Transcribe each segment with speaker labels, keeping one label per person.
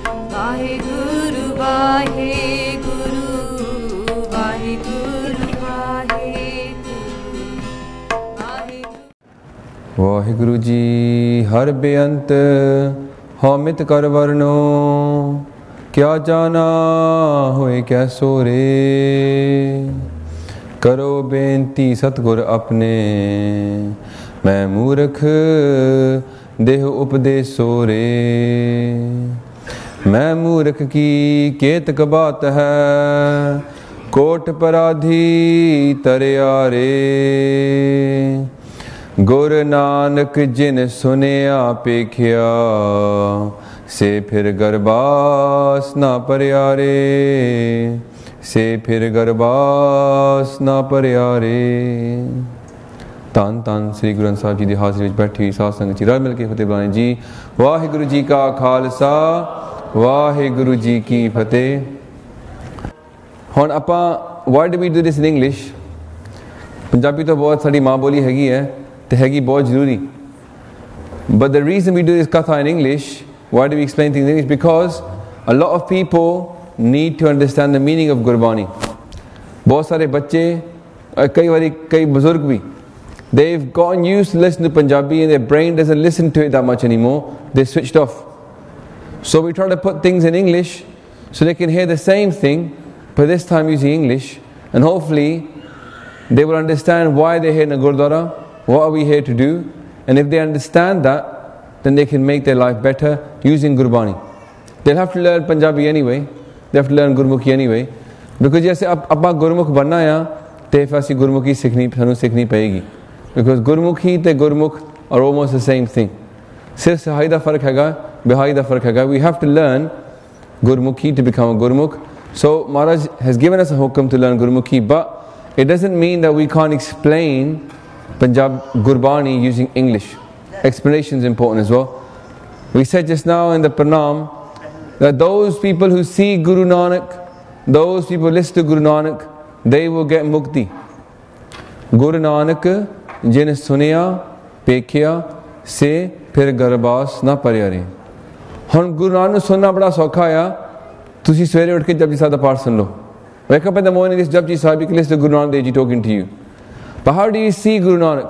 Speaker 1: Vaheguru, Vaheguru, Vaheguru, Vaheguru.
Speaker 2: Waheguru ji ਹਰ ਬੇਅੰਤ ਹਉਮਿਤ ਕਰ ਵਰਨੋ ਕਿਆ ਜਾਣਾ ਹੋਏ ਕੈਸੋ ਰੇ ਕਰੋ ਬੇਨਤੀ ਸਤਿਗੁਰ ਆਪਣੇ ਮੈਂ ਮੂਰਖ ਦੇਹ ਉਪਦੇਸੋ ਰੇ मैं मूर्ख की केतक बात है कोट पराधी तरियारे गुर नानक जिन सुनिया पेखिया से फिर गरबास ना परियारे से फिर गरबास ना परियारे ਧੰਨ ਧੰਨ ਸ੍ਰੀ ਗੁਰੂ ਗ੍ਰੰਥ ਸਾਹਿਬ ਜੀ ਦੀ ਹਾਜ਼ਰੀ ਵਿੱਚ ਬੈਠੀ ਹੋਈ ਸਾਧ ਸੰਗਤ ਜੀ ਰਲ ਮਿਲ ਕੇ ਫਤਿਹ ਬੁਲਾਣੀ ਜੀ। ਵਾਹਿਗੁਰੂ ਜੀ ਕਾ ਖਾਲਸਾ ਵਾਹਿਗੁਰੂ ਜੀ ਕੀ ਫਤਿਹ। ਹੁਣ ਆਪਾਂ why do we do this in English? Punjabi ਤਾਂ ਬਹੁਤ ਸਾਡੀ ਮਾਂ ਬੋਲੀ ਹੈਗੀ ਹੈ ਤੇ ਹੈਗੀ ਬਹੁਤ ਜ਼ਰੂਰੀ, but the reason we do this katha in English, why do we explain things in English? Because a lot of people need to understand the meaning of Gurbani. ਬਹੁਤ ਸਾਰੇ ਬੱਚੇ ਕਈ ਵਾਰੀ ਕਈ ਬਜ਼ੁਰਗ ਵੀ they've gotten used to listen to Punjabi and their brain doesn't listen to it that much anymore. They switched off. So we try to put things in English so they can hear the same thing, but this time using English, and hopefully they will understand why they're here in the Gurdwara, what are we here to do, and if they understand that, then they can make their life better using Gurbani. They'll have to learn Punjabi anyway, they have to learn Gurmukhi anyway, because जैसे अपना गुरमुख बनना है तो फिर ਅਸੀਂ गुरमुखी ਸਾਨੂੰ ਸਿੱਖਣੀ ਪਏਗੀ, because Gurmukhi ਤੇ Gurmukh are almost the same thing. ਸਿਰਫ ਸਹਾਈ ਦਾ ਫਰਕ ਹੈਗਾ, ਬਿਹਾਈ ਦਾ ਫਰਕ ਹੈਗਾ. We have to learn Gurmukhi to become a Gurmukh. So Maharaj has given us a hukum to learn Gurmukhi, but it doesn't mean that we can't explain Punjab Gurbani using English. Explanation is important as well. We said just now in the pranam that those people who see Guru Nanak, those people listen to Guru Nanak, they will get mukti. Guru Nanak jin suniya pekhiya se फिर गरबास ना परियारे। ਹੁਣ ਗੁਰੂ ਨਾਨਕ ਨੂੰ ਸੁਣਨਾ ਬੜਾ ਸੌਖਾ ਆ। ਤੁਸੀਂ ਸਵੇਰੇ ਉੱਠ ਕੇ ਜਪਜੀ ਸਾਹਿਬ ਦਾ ਪਾਠ ਸੁਣ ਲਓ। Wake up in the morning, this Japji Sahib, you can listen to Guru Nanak Dev Ji talking to you. But how do you see Guru Nanak?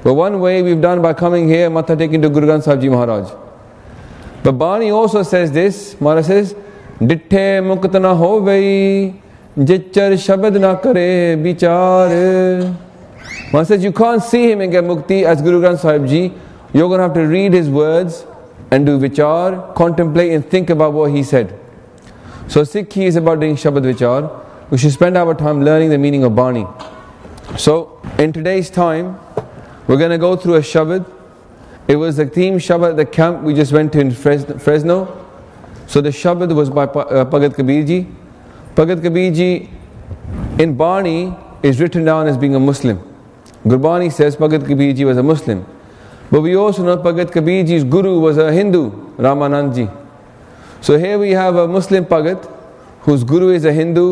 Speaker 2: Well, one way we've done by coming here, matha taking to Guru Granth Sahib Ji Maharaj. But Bani also says this, Maharaj says, Ditthe mukt na hovei, jichar shabad na kare bichar. Maharaj says, you can't see him and get mukti as Guru Granth Sahib Ji. You're going to have to read his words and do vichar, contemplate and think about what he said. So Sikhi is about doing Shabad Vichar. We should spend our time learning the meaning of Bani. So in today's time, we're going to go through a Shabad. It was the theme Shabad at the camp we just went to in Fresno. So the Shabad was by Bhagat Kabir Ji. Bhagat Kabir Ji in Bani is written down as being a Muslim. Gurbani says Bhagat Kabir Ji was a Muslim. But we also know Bhagat Kabir Ji's guru was a Hindu, Ramanand Ji. So here we have a Muslim Bhagat, whose guru is a Hindu,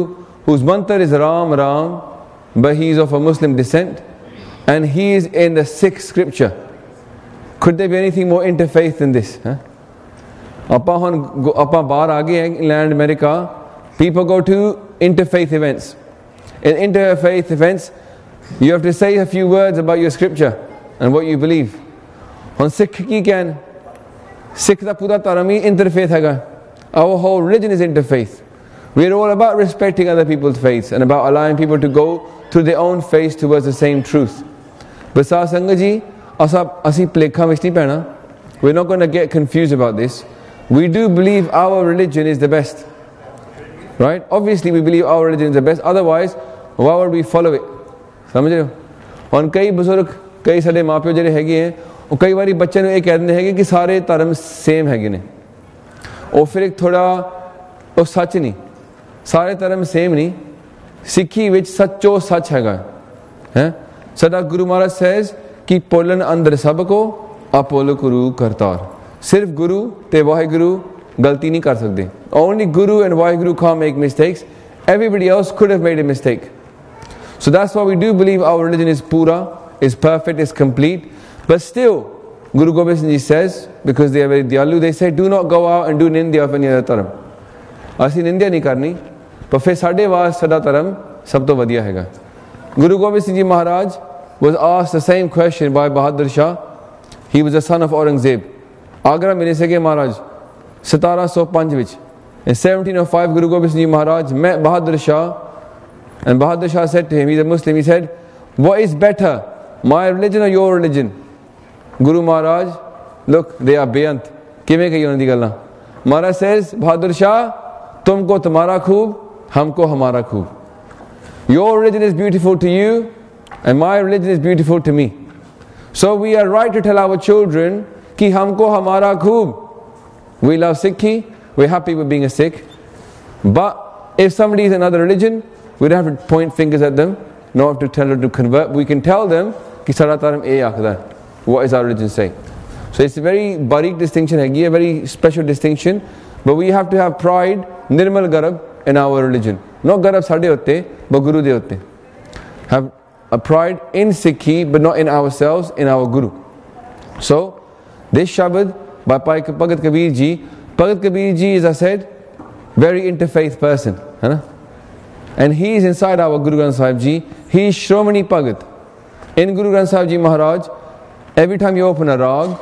Speaker 2: whose mantra is Ram Ram, but he is of a Muslim descent, and he is in the 6th scripture. Could there be anything more interfaith than this? Appa baar aage hai, England, America, people go to interfaith events. In interfaith events, you have to say a few words about your scripture and what you believe. On Sikh ki kyan? Sikh da pura dharam hi interfaith hai. Our whole religion is interfaith. We are all about respecting other people's faiths and about allowing people to go through their own faith towards the same truth. But Sah Sangat Ji, asi plekha vich nahi pehna. We're not going to get confused about this. We do believe our religion is the best. Right? Obviously we believe our religion is the best. Otherwise, why would we follow it? Samajh rahe ho? On kai buzurg, kai sade maapiyo jehde hege hain, ਉਹ ਕਈ ਵਾਰੀ ਬੱਚੇ ਨੂੰ ਇਹ ਕਹਿ ਦਿੰਦੇ ਹੈਗੇ ਕਿ ਸਾਰੇ ਧਰਮ ਸੇਮ ਹੈਗੇ ਨੇ। ਉਹ ਫਿਰ ਇੱਕ ਥੋੜਾ ਉਹ ਸੱਚ ਨਹੀਂ, ਸਾਰੇ ਧਰਮ ਸੇਮ ਨਹੀਂ। ਸਿੱਖੀ ਵਿੱਚ ਸੱਚੋ ਸੱਚ ਹੈਗਾ ਹੈ। ਸਾਡਾ ਗੁਰੂ ਮਹਾਰਾਜ ਸੇਜ਼ ਕਿ ਪੋਲਨ ਅੰਦਰ ਸਭ ਕੋ ਆਪੋਲ ਗੁਰੂ ਕਰਤਾਰ। ਸਿਰਫ ਗੁਰੂ ਤੇ ਵਾਹਿਗੁਰੂ ਗਲਤੀ ਨਹੀਂ ਕਰ ਸਕਦੇ। Only Guru and Vaheguru can't make mistakes. Everybody else could have made a mistake. So that's why we do believe our religion is pura, is perfect, is complete. But still, Guru Gobind Singh Ji says, because they are very diyalu, they say, do not go out and do nindya of any other dharam. Asi nindya nahi karni, but फिर साढ़े वास साढ़ा धर्म सब तो वधिया हैगा. Guru Gobind Singh Ji Maharaj was asked the same question by Bahadur Shah. He was the son of Aurangzeb. Agra मिले से के महाराज 1705 ਵਿੱਚ. In 1705, Guru Gobind Singh Ji Maharaj met Bahadur Shah, and Bahadur Shah said to him, he's a Muslim, he said, what is better, my religion or your religion? Guru Maharaj, look, they are beyant. किमें कही उन्होंने दी गल्ला? Maharaj says, Bahadur Shah, तुमको तुम्हारा खूब, हमको हमारा खूब. Your religion is beautiful to you, and my religion is beautiful to me. So we are right to tell our children कि हमको हमारा खूब. We love Sikhi, we're happy with being a Sikh. But if somebody is another religion, we don't have to point fingers at them, nor have to tell them to convert. We can tell them कि सारा धर्म ये आखदा है. What is our religion saying? So it's a very barik distinction, a very special distinction. But we have to have pride, nirmal garab, in our religion. Not garab sade hote, but Guru de hote. Have a pride in Sikhi, but not in ourselves, in our Guru. So this Shabad by Bhagat Kabir Ji. Bhagat Kabir Ji, as I said, very interfaith person. And he is inside our Guru Granth Sahib Ji. He is Shromani Bhagat. In Guru Granth Sahib Ji Maharaj, every time you open a rag,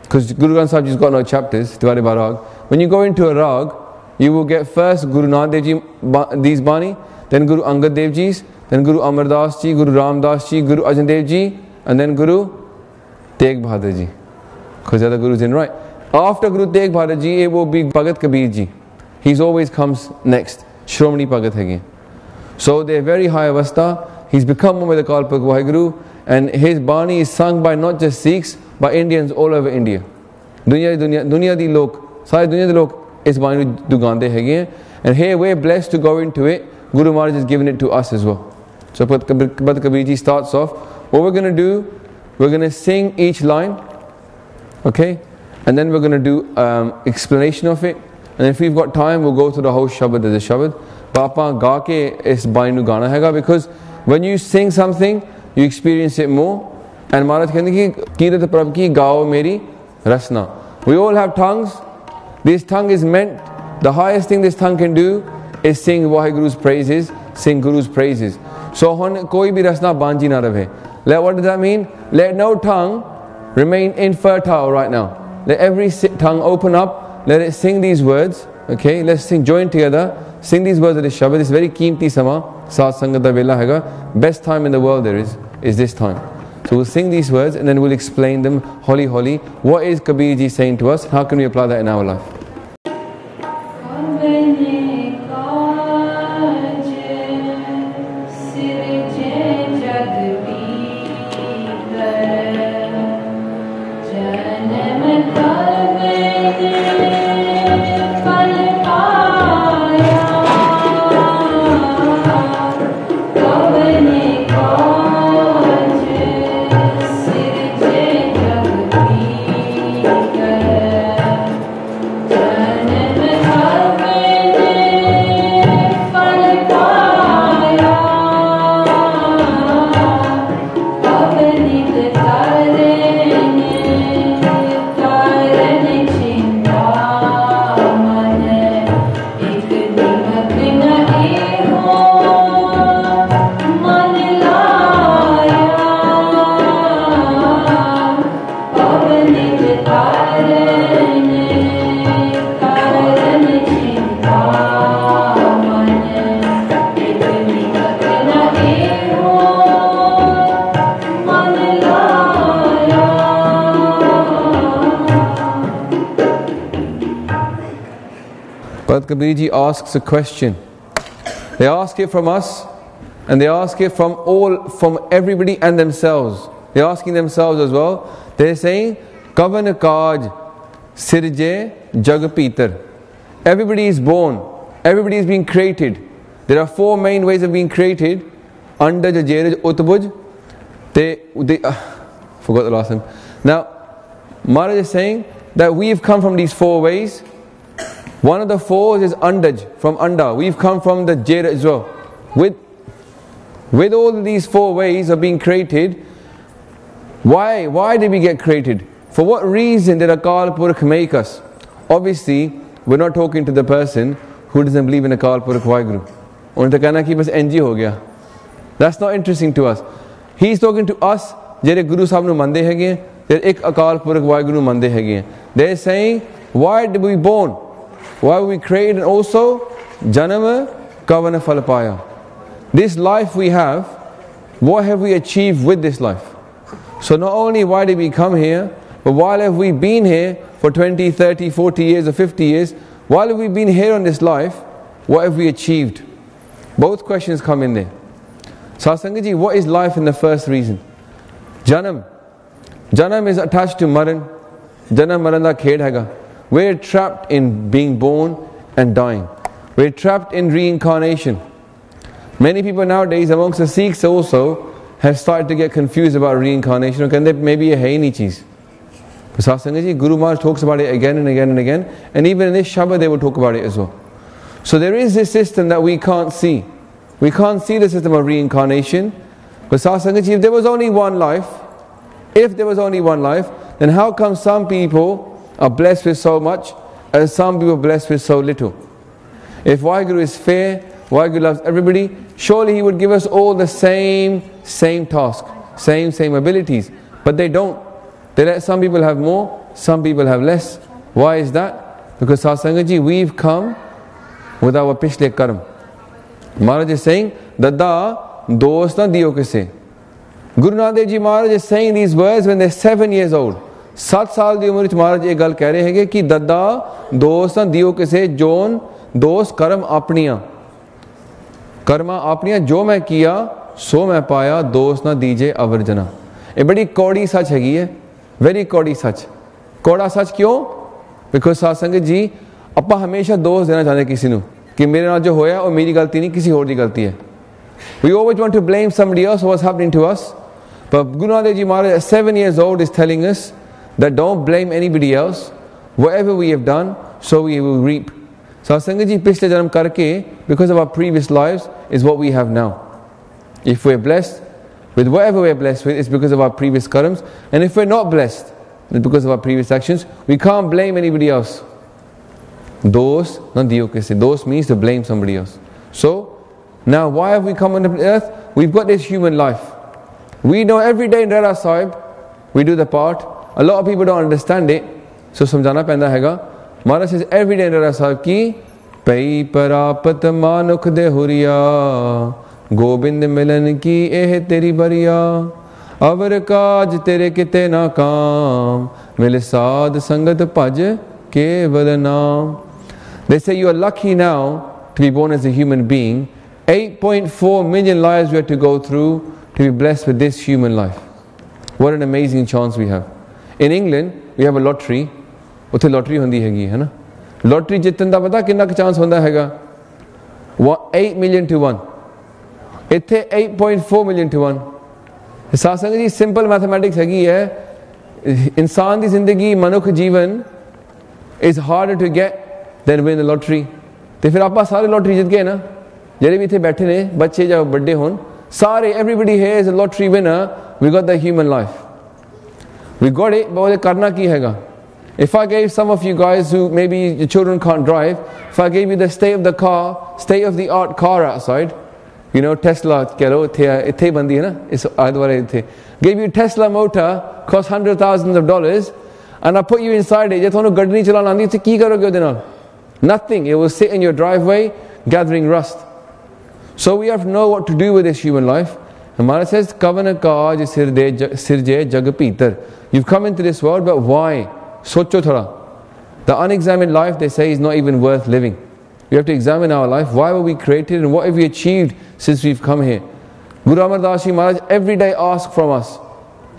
Speaker 2: because Guru Granth Sahib Ji's got no chapters, divided by rag. When you go into a rag, you will get first Guru Nanak Dev Ji, these Bani, then Guru Angad Dev Ji's, then Guru Amar Das Ji, Guru Ram Das Ji, Guru Arjan Dev Ji, and then Guru Tegh Bahadur Ji. Because the other Gurus in right. After Guru Tegh Bahadur Ji, it will be Bhagat Kabir Ji. He's always comes next. Shromani Bhagat Hege. So they're very high avastha. He's become one with the Kalpak Vaheguru, and his Bani is sung by not just Sikhs, but Indians all over India. Dunya di lok, sare dunya di lok is Bani du gande hege. And here we're blessed to go into it. Guru Maharaj has given it to us as well. So Bhagat Kabir Ji starts off. What we're going to do, we're going to sing each line, okay? And then we're going to do explanation of it. And if we've got time, we'll go to the whole Shabad as a Shabad. Papa ga ke is Bani nu gana hega, because when you sing something, you experience it more. And Maharaj kehte ki Kirat Prabh ki gao meri rasna. We all have tongues. This tongue is meant, the highest thing this tongue can do is sing Vaheguru's praises, sing Guru's praises. So koi bhi rasna banji na rahe. What does that mean? Let no tongue remain infertile right now. Let every tongue open up, let it sing these words. Okay, let's sing, join together, sing these words of this Shabad. This very keemti sama, Saat Sangat da Vela hega. Best time in the world there is this time. So we'll sing these words and then we'll explain them holy. What is Kabir Ji saying to us? How can we apply that in our life? Bhagat Kabir Ji asks a question. They ask it from us, and they ask it from everybody and themselves. They're asking themselves as well. They're saying, Kavan Kaj Sirje Jagapitar. Everybody is born. Everybody is being created. There are four main ways of being created. Andaj, Jeraj, Utbuj. Forgot the last one. Now, Maharaj is saying that we have come from these four ways. One of the four is Andaj, from Anda. We've come from the Jeraj as well. With all these four ways of being created, why did we get created? for what reason did Akal Purkh make us? Obviously, we're not talking to the person who doesn't believe in Akal Purkh Vaheguru. Unhone ta kehna ki bas NG ho gaya. That's not interesting to us. He's talking to us, jehde Guru Sahib nu mande hege, jehde ek Akal Purkh Vaheguru mande hege. They're saying, why did we born? Why were we created? And also, Janama Kavana Falapaya. This life we have, what have we achieved with this life? So not only why did we come here, but while have we been here for 20, 30, 40 years or 50 years, while have we been here on this life, what have we achieved? Both questions come in there. Satsangaji, what is life in the first reason? Janam. Janam is attached to Maran. Janam Maran da khed haiga. We're trapped in being born and dying. We're trapped in reincarnation. Many people nowadays amongst the Sikhs also have started to get confused about reincarnation. Maybe a hai nahi cheez. But Satsangaji, Guru Maharaj talks about it again and again and again. And even in this Shabad they will talk about it as well. So there is this system that we can't see. We can't see the system of reincarnation. But Satsangaji, if there was only one life, then how come some people are blessed with so much and some people are blessed with so little? If Vaheguru is fair, Vaheguru loves everybody, surely He would give us all the same task, same abilities. But they don't. They let some people have more, some people have less. Why is that? Because Satsangaji, we've come with our pishle karm. Maharaj is saying, Dada, dost na diyo kise. Guru Nanak Dev Ji Maharaj is saying these words when they're 7 years old. 7 saal di umar vich Maharaj ye gal keh rahe hain ki Dada, dost na diyo kise, joon dost karm apniya. Karma apniya, jo main kiya, so main paya, dost na dije avarjana. A badi kaudi sach hegi hai. Very kaudi sach. Kauda sach kyon? Because Satsangat ji, appa hamesha dost dena chahte kisi nu. Ki mere naal jo hoya, aur meri galti nahi, kisi aur di galti hai. We always want to blame somebody else for what's happening to us. But Guru Nanak Dev Ji Maharaj at 7 years old is telling us that don't blame anybody else. Whatever we have done, so we will reap. So Satsangat ji, pishle janam karke, because of our previous lives, is what we have now. If we're blessed with whatever we're blessed with, it's because of our previous karmas. And if we're not blessed, it's because of our previous actions. We can't blame anybody else. Dos, not diyo kise. Dos means to blame somebody else. So, now why have we come on the earth? We've got this human life. We know every day in Rara Sahib, we do the part. A lot of people don't understand it. So samjhana penda haiga. Maharaj says every day in Rara Sahib ki Pai parapat manukh de huriya Gobind milan ki eh teri bariya Avar kaaj tere kite na kaam Mil saad sangat bhaj keval naam. They say you are lucky now to be born as a human being. 8.4 million lives we have to go through to be blessed with this human life. What an amazing chance we have. In England, we have a lottery. Utthe lottery hundi hegi, hai na? Lottery jittan da pata kinna ka chance hunda hega? 8 million to 1. Itthe 8.4 million to 1. Satsangat ji, simple mathematics hegi hai. Insaan di zindagi, manukh jeevan is harder to get than win the lottery. Te fir aapa sare lottery jit gaye na? Jehde bhi ithe baithe ne, bacche ja badde hon, sare, everybody here is a lottery winner. We got the human life. We got it, but karna ki haiga? If I gave some of you guys who maybe your children can't drive, if I gave you the state of the car, state of the art car outside, you know, Tesla, ithe bandi hai na, is adware ithe. Gave you Tesla motor, cost hundreds of thousands of dollars, and I put you inside it, je thonu gaddi nahi chalana aandi, ki karoge ode naal? Nothing. It will sit in your driveway, gathering rust. So we have to know what to do with this human life. And Maharaj says, Kavana kaaj sirje jag pitar. You've come into this world, but why? Socho thoda. The unexamined life, they say, is not even worth living. We have to examine our life. Why were we created and what have we achieved since we've come here? Guru Amar Das Ji Maharaj every day asks from us,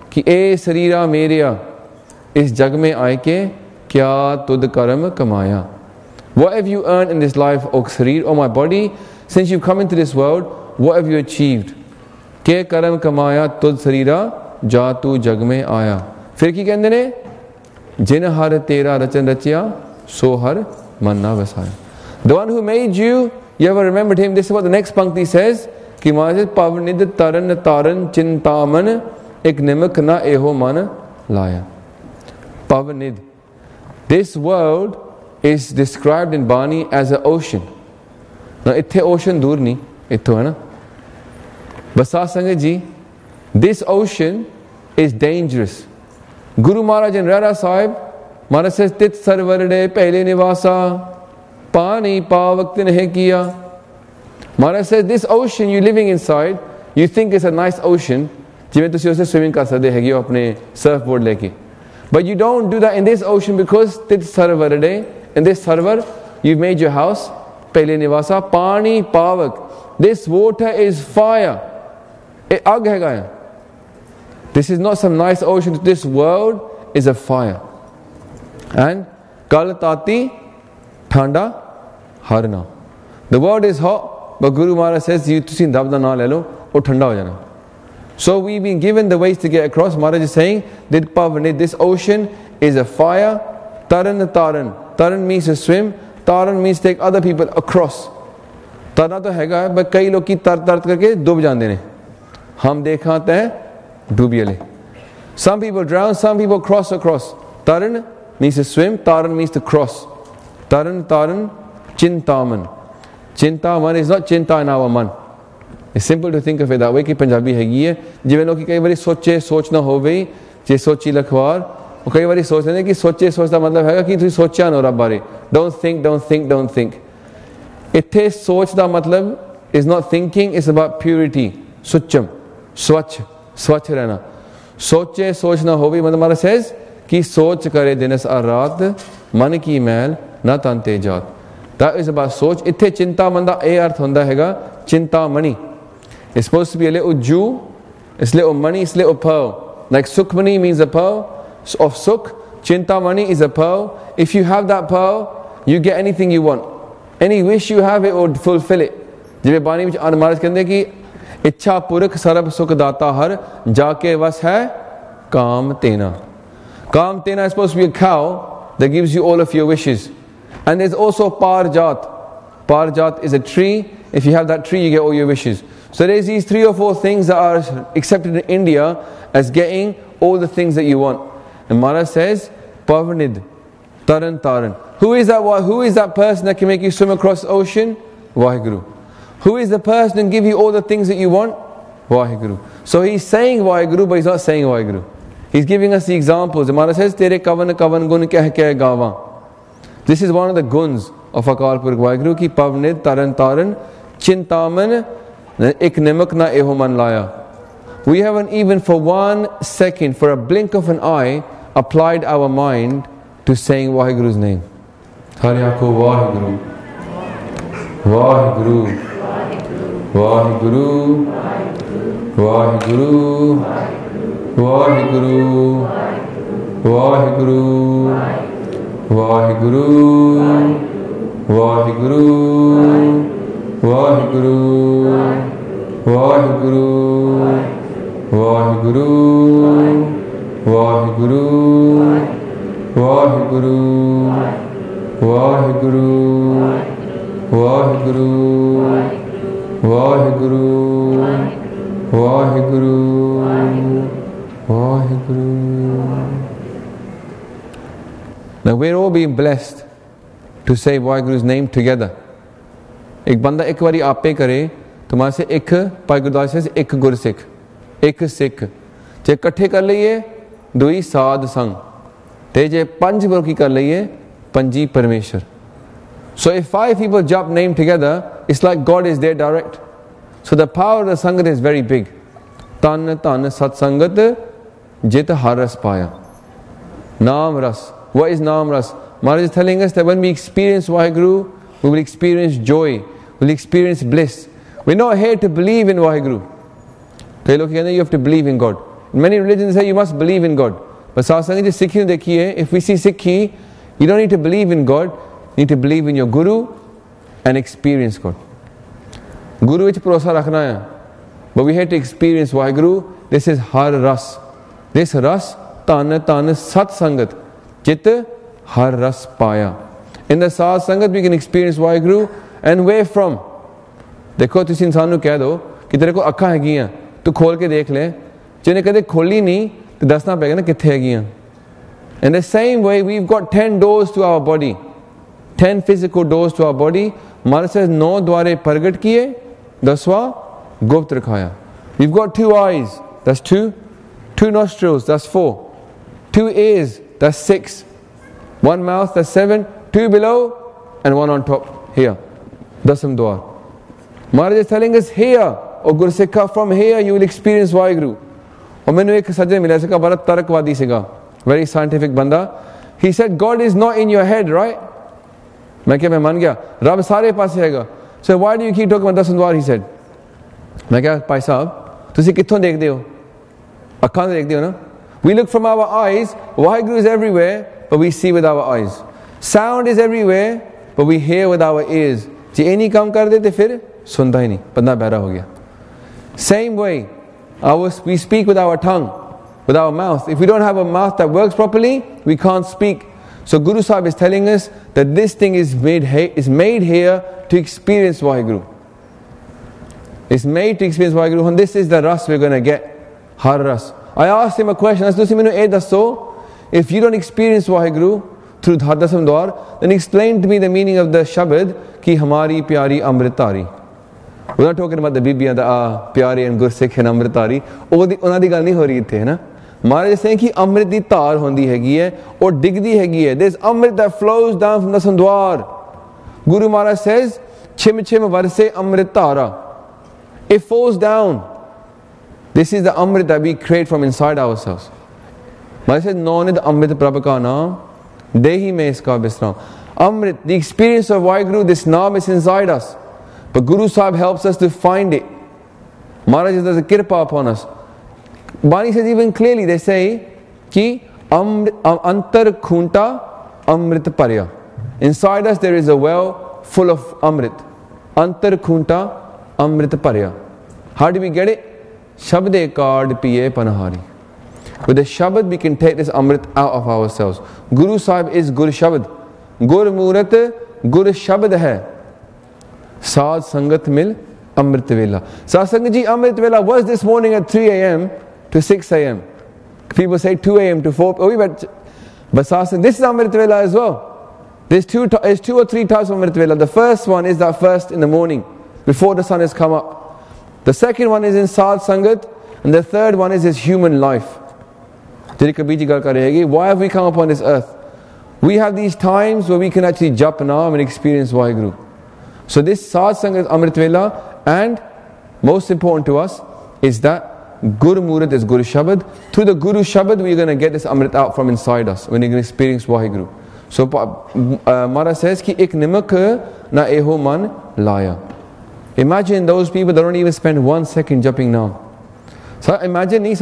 Speaker 2: Ki e sarira meria, is jag mein aaye ke kya tud karam kamaya? What have you earned in this life, O Sarir, O my body? Since you've come into this world, what have you achieved? Ke karam kamaya tud sarira jatu jag mein aaya. Fir ki kehndे ne? Jin har tera rachan rachya, so har manna vasaya. The one who made you, you ever remembered him? This is what the next pankti says. Ki Maharaj pavnid taran taran chintaman ek nimak na eho man laya. Pavanid. This world is described in Bani as an ocean. Now, ithe ocean dur nahi, itho hai na. But Sat Sangat ji, this ocean is dangerous. Guru Maharaj in Rara Sahib, Maharaj says, Tit sarvarde pehle nivasa, pani pavakt nahi kiya. Maharaj says, this ocean you're living inside, you think it's a nice ocean, jive tusi usse swimming kar sakde hege ho apne surfboard leke. But you don't do that in this ocean because tit sarvarde, in this sarvar, you've made your house, pehle nivasa, pani pavak. This water is fire. Ag hai gaya. This is not some nice ocean. This world is a fire. And kal tati thanda harna. The world is hot, but Guru Maharaj says, you tusi dabda na le lo, or thanda ho jana. So we've been given the ways to get across. Maharaj is saying, this ocean is a fire. Taran taran. Taran means to swim. Taran means take other people across. Tarna to hai, but kai log ki tar karke dub jande ne. Hum dekha hai डूबियले. Some people drown, some people cross across. Taran means to swim, taran means to cross. Taran, chintaman. Chintaman is not chinta in our man. It's simple to think of it that way कि पंजाबी हैगी है. जिਵੇਂ लोग कई बारी सोचे सोचना हो गई, जे सोची लखवार, वो कई बारी सोचते हैं कि सोचे सोचता मतलब है कि तुम सोचा ना रब बारे. Don't think. इत्थे सोच दा मतलब is not thinking, it's about purity. सुच्चम, स्वच्छ रहना. सोचे सोचना हो भी मतलब हमारा says कि सोच करे दिनस और रात मन की मैल ना तंते जात. That is about सोच. इत्थे चिंता मंदा ए अर्थ होंदा हैगा चिंता मणि. It's supposed to be a little jewel, it's little money, it's little pearl. Like Sukhmani means a pearl of Sukh. Chintamani is a pearl. If you have that pearl, you get anything you want. Any wish you have, it would fulfill it. जिਵੇਂ बानी ਵਿੱਚ ਆਨੰਦ ਮਹਾਰਾਜ ਕਹਿੰਦੇ ਕਿ ਇੱਛਾ ਪੁਰਖ ਸਰਬ ਸੁਖ ਦਾਤਾ ਹਰ ਜਾ ਕੇ ਵਸ ਹੈ ਕਾਮ ਤੇਨਾ. Kaam tena is supposed to be a cow that gives you all of your wishes. And there's also parjat. Parjat is a tree. If you have that tree, you get all your wishes. So there's these 3 or 4 things that are accepted in India as getting all the things that you want. And Maharaj says, Pavanid, Taran Taran. Who is that person that can make you swim across the ocean? Vaheguru. Who is the person that can give you all the things that you want? Vaheguru. So he's saying Vaheguru, but he's not saying Vaheguru. He's giving us the examples. The Maharaj says, Tere kavan kavan gun keh keh gavan. This is one of the guns of Akal Purkh Vaheguru ki Pavanid, Taran Taran, Chintaman, Ik Nimak na eho man laya. We haven't even for 1 second, for a blink of an eye, applied our mind to saying Vaheguru's name. Hariyako Vaheguru. Vaheguru. Vaheguru. Vaheguru. Vaheguru. Vaheguru. Vaheguru. Vaheguru. Vaheguru. Vaheguru. Vaheguru. Vaheguru. Vaheguru. Vaheguru. Vaheguru. Vaheguru. Vaheguru. Vaheguru. Now we're all being blessed to say Vaheguru's name together. एक बंदा एक बारी आपे करे तो वहां से एक भाई गुरदास से एक गुरसिख एक सिख जे इकट्ठे कर लइए दुई साध संग ते जे 5 गुरु की कर लइए पंजी परमेश्वर. So if 5 people jump name together, it's like God is there direct. So the power of the sangat is very big. Tan tan sat sangat jit har ras paya. Naam ras. What is naam ras? Maharaj is telling us that when we experience Vaheguru, we will experience joy, we will experience bliss. We're not here to believe in Vaheguru. You have to believe in God. In many religions say you must believe in God. But Satsang is Sikhi dekhiye, if we see Sikhi, you don't need to believe in God, you need to believe in your Guru and experience God. Guru vich bharosa rakhna hai. But we have to experience Vaheguru. This is har ras. This ras, tan tan sat sangat, jit har ras paya. In the Sat Sangat we can experience Vaheguru. And where from? देखो तुसी इंसान को कह दो कि तेरे को अक्खां हैगियां तू खोल के देख ले जिन्हें कदे खोली नहीं तो दसना पेगा ना कित्थे हैगियां. In the same way, we've got 10 doors to our body, 10 physical doors to our body. Maharaj says, 9 द्वारे प्रगट किए, 10वां गुप्त रखाया. We've got 2 eyes, that's 2. 2 nostrils, that's 4. 2 ears, that's 6. 1 mouth, that's 7. 2 below, and 1 on top, here. Dasam Dwar. Maharaj is telling us here, O Gursikha, from here you will experience Vaheguru. और मैंने एक सज्जन मिला, इसका बड़ा तर्कवादी सीगा, very scientific बंदा. He said, God is not in your head, right? मैं मान गया, रब सारे पास हैगा. So why do you keep talking about Dasam Dwar? He said. मैं क्या भाई साहब, तुसी कित्थों देखदे हो? अखां देखदे हो ना? We look from our eyes. Vaheguru is everywhere, but we see with our eyes. Sound is everywhere, but we hear with our ears. जे ये नहीं काम कर देते फिर सुनता ही नहीं, बंदा बहरा हो गया. Same way, we speak with our tongue, with our mouth. If we don't have a mouth that works properly, we can't speak. So Guru Sahib is telling us that this thing is made here to experience Vaheguru. It's made to experience Vaheguru, and this is the ras we're going to get. Har ras. I asked him a question. If you don't experience Vaheguru through Dasam Dwar, then explain to me the meaning of the Shabad ki hamari pyari amritari. We're not talking about the Bibiyan, the Pyari and Gursikh and Amritari. ਉਹਨਾਂ ਦੀ ਗੱਲ ਨਹੀਂ ਹੋ ਰਹੀ ਇੱਥੇ, है ना? Maharaj is saying कि अमृत ਦੀ ਧਾਰ ਹੁੰਦੀ ਹੈਗੀ ਹੈ और ਡਿੱਗਦੀ ਹੈਗੀ ਹੈ. There's Amrit that flows down from Dasam Dwar. Guru Maharaj says, Chim chim varse Amrit dhara. It falls down. This is the Amrit that we create from inside ourselves. Maharaj says, Naunid Amrit Prabh ka naam, Dehi mein iska bisram. Amrit, the experience of Vaheguru, this naam is inside us. But Guru Sahib helps us to find it. Maharaj does a kirpa upon us. Bani says even clearly, they say, Ki antar khunta amrit parya. Inside us there is a well full of amrit. Antar khunta amrit parya. How do we get it? Shabde kard piye panahari. With the Shabad we can take this amrit out of ourselves. Guru Sahib is Gur Shabad. Gur Murat Gur Shabad hai. Sad Sangat Mil Amrit Vela. Sad Sangat ji, Amrit Vela was this morning at 3 a.m. to 6 a.m. People say 2 a.m. to 4 but Sad Sangat, this is Amrit Vela as well. There's 2 or 3 types of Amrit Vela. The first one is that first in the morning, before the sun has come up. The second one is in Sad Sangat, and the third one is his human life. Why have we come upon this earth? We have these times where we can actually jap naam and experience Vaheguru. So this Sad Sangat Amrit Vela, and most important to us is that Guru Murat is Guru Shabad. Through the Guru Shabad we are going to get this Amrit out from inside us when we can experience Vaheguru. So Maharaj says ki ek nimak na eho man laya. Imagine those people that don't even spend 1 second jumping now. So imagine we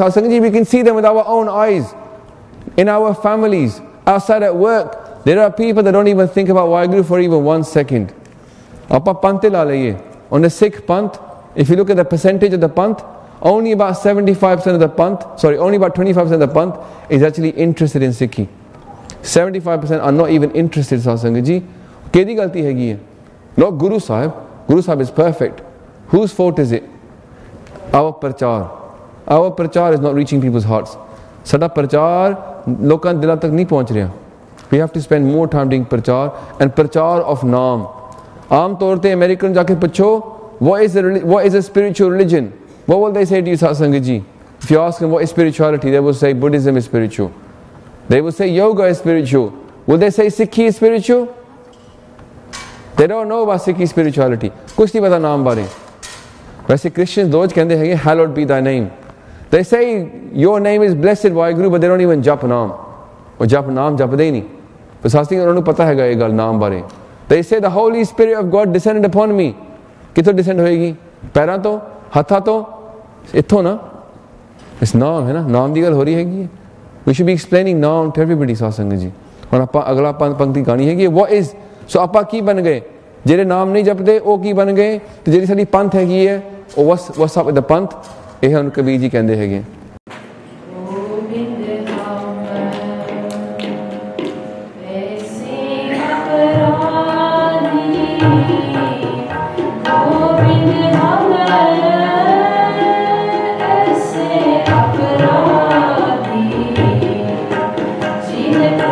Speaker 2: can see them with our own eyes, in our families, outside at work. There are people that don't even think about Vaheguru for even 1 second. On the Sikh Panth, if you look at the percentage of the Panth, only about 75% of the Panth, only about 25% of the Panth is actually interested in Sikhi. 75% are not even interested, Satsangat ji. Kedi galti hegi hai? Not Guru Sahib. Guru Sahib is perfect. Whose fault is it? Our prachar. Our prachar is not reaching people's hearts. Sada prachar lokan dila tak nahi pahunch raha. We have to spend more time doing prachar, and prachar of naam. आम तौर पे American जाके पूछो what is a spiritual religion, what will they say to you, Satsangat ji? If you ask them what is spirituality, they will say Buddhism is spiritual. They will say yoga is spiritual. Will they say Sikhi is spiritual? They don't know about Sikhi spirituality. कुछ नहीं पता नाम बारे. वैसे Christians रोज कहते हैं hallowed be thy name. They say your name is blessed Vaheguru, but they don't even jap naam. वो jap naam जपदे ही नहीं. तो शास्त्री उन्होंने पता है ये गल नाम बारे. They say the Holy Spirit of God descended upon me. कितों descend होएगी? पैरां तो, हथा तो, इत्थों ना. इस नाम है ना, नाम दी गल हो रही हैगी. We should be explaining नाम to everybody, Satsangat ji. और आप अगला पंक्ति गानी हैगी. What is? So आप की बन गए? जेरे नाम नहीं जपते, ओ की बन गए? तो जेरी साडी पंथ हैगी है, what's up with the पंथ? ਇਹ ਹੁਣ ਕਬੀਰ ਜੀ ਕਹਿੰਦੇ ਹੈਗੇ.
Speaker 1: Gobind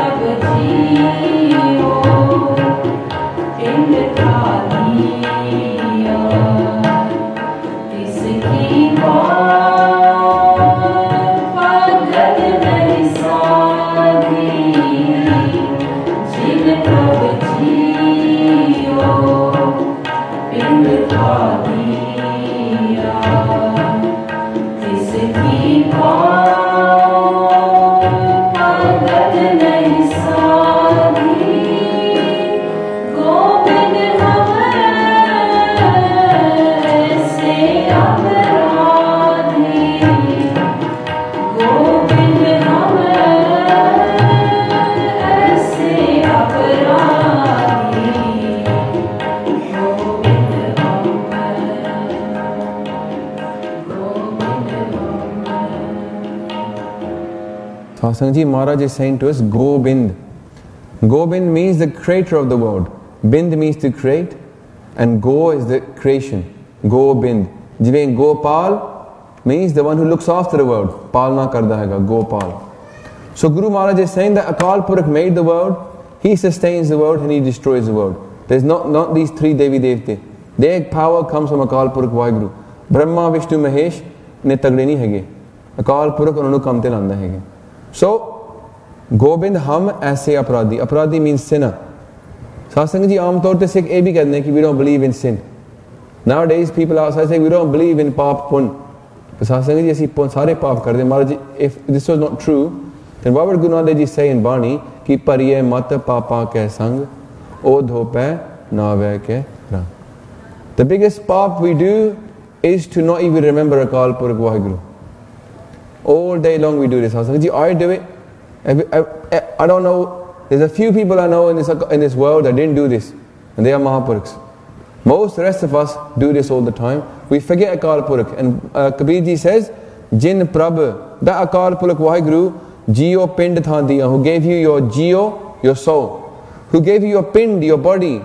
Speaker 2: Satsang ji, Maharaj is saying to us, Gobind. Gobind means the creator of the world. Bind means to create, and Go is the creation. Gobind. Jive Gopal means the one who looks after the world. Palna karda haiga, Gopal. So Guru Maharaj is saying that Akal Purakh made the world, he sustains the world, and he destroys the world. There's not these three Devi Devte. Their power comes from Akal Purakh Vaheguru. Brahma, Vishnu, Mahesh ne tagde nahi hege. Akal Purakh unhanu kam te landa hege. So Gobind hum aise apradi. Apradi means sinner. Satsang ji, aam taur te sikh ye bhi kehte hain ki we don't believe in sin. Nowadays people outside say we don't believe in paap pun. But Satsang ji, asi sare paap karde. Maharaj, if this was not true, then why would Guru Nanak ji say in Bani ki pariye mat papa ke sang o dhope nave ke rang. The biggest paap we do is to not even remember Akal Purakh Vaheguru. All day long we do this. I do it. I don't know. There's a few people I know in this world that didn't do this, and they are Mahapurakhs. Most rest of us do this all the time. We forget Akal Purakh, and Kabir ji says, Jin Prabh, that Akal Purakh Vaheguru, Jio Pind Tha Diya, who gave you your Jio, your soul, who gave you your Pind, your body.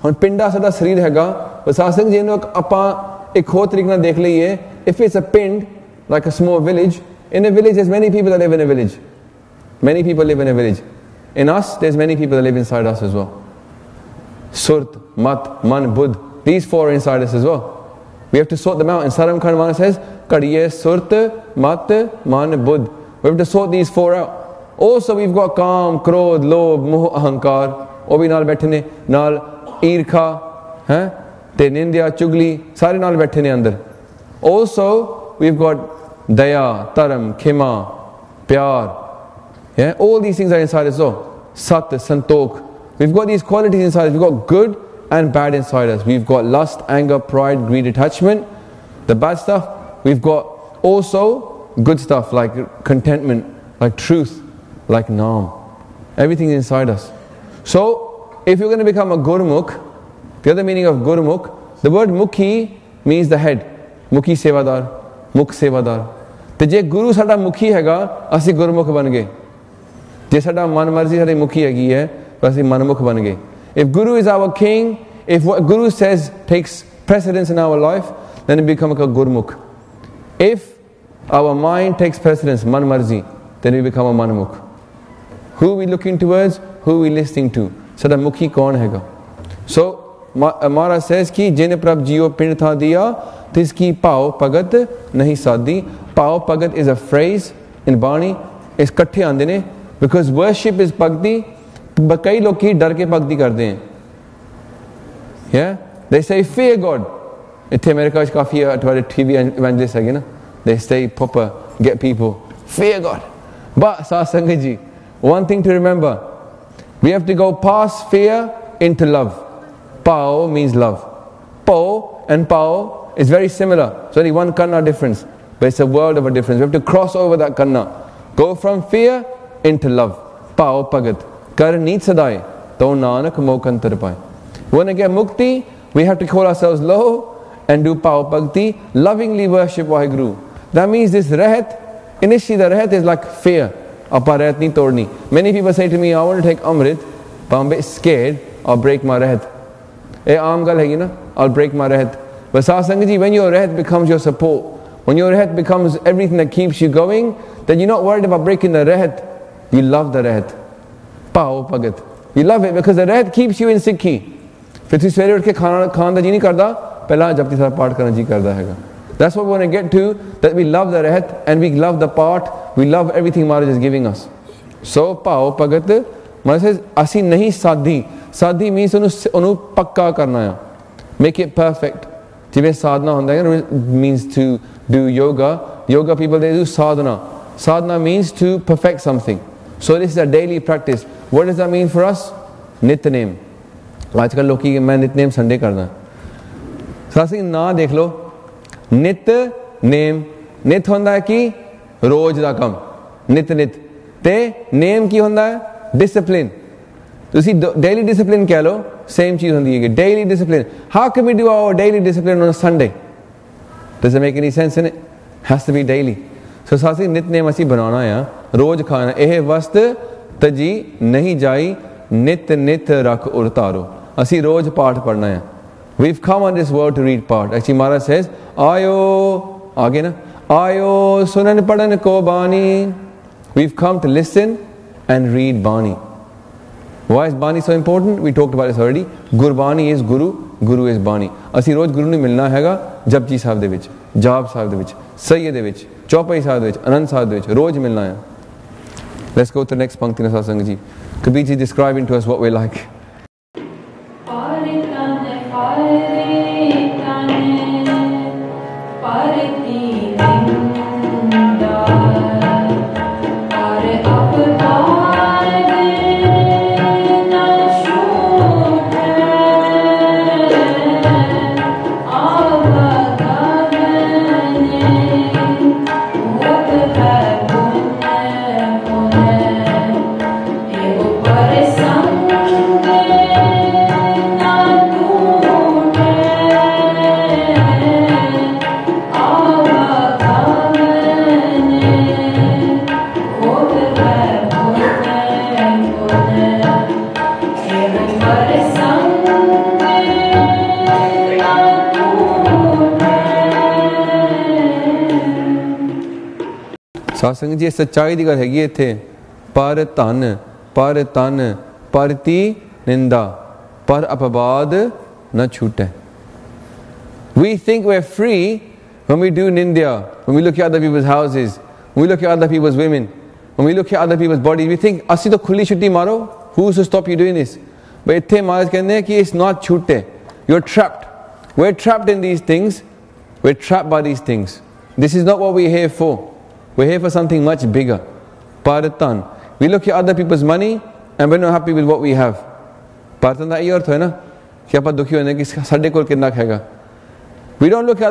Speaker 2: And Pinda sada Srir hega. But Satsang ji, apa ek ho tarik na dekh liye. If it's a Pind, like a small village, in a village there's many people that live in a village. Many people live in a village. In us, there's many people that live inside us as well. Surt, Mat, Man, Buddh. These four are inside us as well. We have to sort them out. And Saram Khanmana says, Kadiye, Surt, Mat, Man, Buddh. We have to sort these four out. Also, we've got Kam, Krodh, Lobh, Moh, Ahankar. Or we naal baithe ne, naal Irkha, te Nindya, Chugli, sare naal baithe ne andar. Also, we've got Daya, Taram, Khima, Pyar. Yeah? All these things are inside us all. Sat, Santok. We've got these qualities inside us. We've got good and bad inside us. We've got lust, anger, pride, greed, attachment. The bad stuff. We've got also good stuff like contentment, like truth, like Naam. Everything is inside us. So, if you're going to become a Gurmukh, the other meaning of Gurmukh, the word Mukhi means the head. Mukhi Sevadar, Mukh Sevadar. तो जे गुरु साडा मुखी हैगा असी गुरमुख बन गए जे साडा मन मर्जी साडी मुखी हैगी है असी मनमुख बन गए if guru is our king if what guru says takes precedence in our life then we become a gurmukh if our mind takes precedence man marzi then we become a manmukh who we looking towards who we listening to साडा मुखी कौन हैगा so Maharaj says कि जिन प्रभ जियो पिंड था दिया तिसकी पाव भगत नहीं साधी पाव भगत is a phrase in Bani is कट्ठे आंदे ने because worship is bhakti कई लोग की डर के भक्ति करते हैं yeah they say fear God इत्थे अमेरिका में काफी अठवारे TV evangelists है ना they say proper get people fear God but satsang ji one thing to remember we have to go past fear into love Pao means love. Po and Pao is very similar. It's only one kanna difference. But it's a world of a difference. We have to cross over that kanna. Go from fear into love. Pao Pagat. Kar neat sadai. To nanak mokantar pai. We want to get mukti, we have to call ourselves low and do Pao Bhakti. Lovingly worship Vaheguru. That means this rehat, initially the rehat is like fear. Apa rehat nahi todni. Many people say to me, I want to take Amrit, but I'm a bit scared, I'll break my rehat. I'll break my rehat. But satsang ji, when your rehat becomes your support, when your rehat becomes everything that keeps you going, then you're not worried about breaking the rehat. You love the rehat. Pao Pagat. You love it because the rehat keeps you in Sikhi. That's what we want to get to, that we love the rehat and we love the part, we love everything Maharaj is giving us. So, Pao Pagat, Maharaj says, Asi nahi sadhi. Sadhi means unu pakka karna hai. Make it perfect. Jive sadhana honda hai, means to do yoga. Yoga people, they do sadhana. Sadhana means to perfect something. So this is a daily practice. What does that mean for us? Nityanem. आजकल लोग की मैं नित्यनेम Sunday करना सासी ना देख लो नित्य name नित होंदा है कि रोज दा कम नित नित ते नेम की होंदा है डिसिप्लिन तुसी डेली डिसिप्लिन कह लो सेम चीज होंदी है कि daily discipline how can we do our daily discipline on a Sunday does it make any sense in it has to be daily so सासी नित नेम असी बनाना है रोज खाना ਇਹ ਵਸਤ ਤਜੀ नहीं जाई नित नित रख उतारो ਅਸੀਂ रोज पाठ पढ़ना है we've come on this world to read part actually Maharaj says आयो आगे ना आयो सुनन पढ़न को बानी we've come to listen and read Bani. Why is Bani so important? We talked about this already. Gurbani is Guru, Guru is Bani. ਅਸੀਂ ਰੋਜ਼ ਗੁਰੂ ਨੂੰ ਮਿਲਣਾ ਹੈਗਾ ਜਪਜੀ ਸਾਹਿਬ ਦੇ ਵਿੱਚ, ਜਾਪ ਸਾਹਿਬ ਦੇ ਵਿੱਚ, ਸਈਏ ਦੇ ਵਿੱਚ, ਚੌਪਈ ਸਾਹਿਬ ਦੇ ਵਿੱਚ, ਆਨੰਦ ਸਾਹਿਬ ਦੇ ਵਿੱਚ ਰੋਜ਼ ਮਿਲਣਾ ਹੈ. Let's go to the next Pankti na Satsang ji. Kabir ji describing to us what we're like. ਸਾਧ ਜੀ ਸੱਚਾਈ ਦੀ ਗੱਲ ਹੈਗੀ ਇੱਥੇ ਪਰ ਧਨ ਪਰਤੀ ਨਿੰਦਾ ਪਰ ਅਪਵਾਦ ਨਾ ਛੂਟੇ. We think we're free when we do nindya, when we look at other people's houses, when we look at other people's women, when we look at other people's bodies, we think ਅਸੀਂ ਤਾਂ ਖੁੱਲੀ ਛੁੱਟੀ ਮਾਰੋ, who's to stop you doing this? But ਇੱਥੇ ਮਹਾਰਾਜ ਕਹਿੰਦੇ ਕਿ it's not ਛੂਟੇ, you're trapped. We're trapped in these things, we're trapped by these things. This is not what we're here for. We're here for something much bigger. Paratan. We look at other people's money and we're not happy with what we have. Paratan ਦਾ ਇਹ ਅਰਥ ਹੈ ਨਾ ਕਿ ਆਪਾਂ ਦੁਖੀ ਹੋਣੇ ਕਿ ਸਾਡੇ ਕੋਲ ਕਿੰਨਾ ਹੈਗਾ. We don't look at